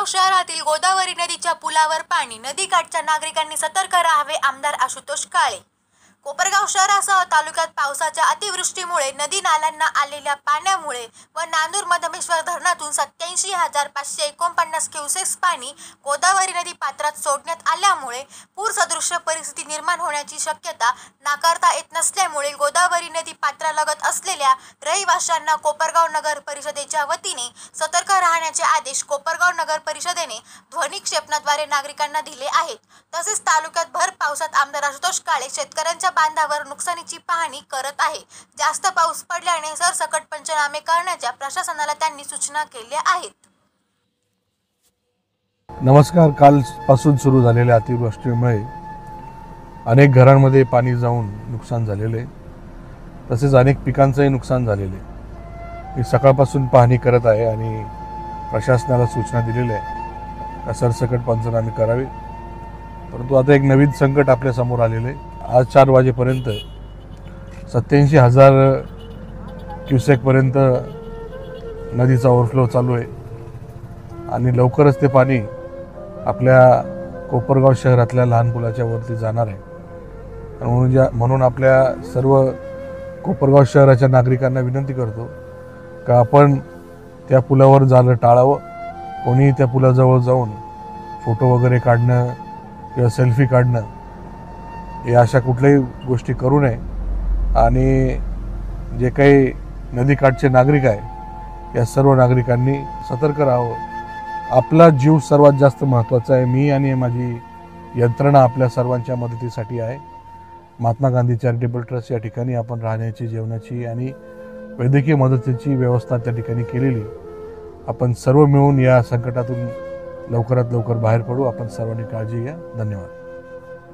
शहरातील गोदावरी नदीच्या पुलावर पाणी, नदीकाठच्या नागरिकांनी सतर्क राहावे. आमदार आशुतोष काळे. कोपरगाव शहरासह तालुक्यात पावसाच्या अतिवृष्टीमुळे नदी नाल्यांना आलेल्या पाण्यामुळे व नांदूर मधमेश्वर धरणातून 87,549 क्युसेक्स पाणी गोदावरी नदी पात्रात सोडण्यात आल्यामुळे पूरसदृश परिस्थिती निर्माण होण्याची शक्यता नाकारता येत नसल्यामुळे गोदावरी नदी पात्रालगत असलेल्या रहिवाशांना कोपरगाव नगर परिषदेच्या वतीने सतर्क राहण्याचे आदेश कोपरगाव नगर परिषदेने ध्वनी क्षेपणाद्वारे नागरिकांना दिले आहेत. तसेच तालुक्यात भर पावसात आमदार आशुतोष काळे शेतकऱ्यांच्या बांधावर नुकसानीची पाहणी करत आहे. जास्त पाऊस पडल्याने सरसकट पंचनामे करण्याच्या प्रशासनाला त्यांनी सूचना केल्या आहेत. नमस्कार. कालपासून सुरू झालेल्या अतिवृष्टीमुळे अनेक घरांमध्ये पाणी जाऊन नुकसान झालेले, तसेच अनेक पिकांचंही नुकसान झालेले. मी सकाळपासून पाहणी करत आहे आणि प्रशासनाला सूचना दिलेल्या आहे का सरसकट पंचनामे करावे. परंतु आता एक नवीन संकट आपल्यासमोर आलेलं आहे. आज 4 वाजेपर्यंत 87,000 क्युसेकपर्यंत नदीचा ओव्हरफ्लो चालू आहे आणि लवकरच ते पाणी आपल्या कोपरगाव शहरातल्या लहान पुलाच्या वरती जाणार आहे. म्हणून आपल्या सर्व कोपरगाव शहराच्या नागरिकांना विनंती करतो का आपण त्या पुलावर जाणं टाळावं. कोणी त्या पुलाजवळ जाऊन फोटो वगैरे काढणं किंवा सेल्फी काढणं हे अशा कुठल्याही गोष्टी करू नये. आणि जे काही नदीकाठचे नागरिक आहे या सर्व नागरिकांनी सतर्क राहावं. आपला जीव सर्वात जास्त महत्त्वाचा आहे. मी आणि माझी यंत्रणा आपल्या सर्वांच्या मदतीसाठी आहे. महात्मा गांधी चॅरिटेबल ट्रस्ट या ठिकाणी आपण राहण्याची, जेवणाची आणि वैद्यकीय मदतीची व्यवस्था त्या ठिकाणी केलेली. आपण सर्व मिळून या संकटातून लवकरात लवकर बाहेर पडू. आपण सर्वांनी काळजी घ्या. धन्यवाद.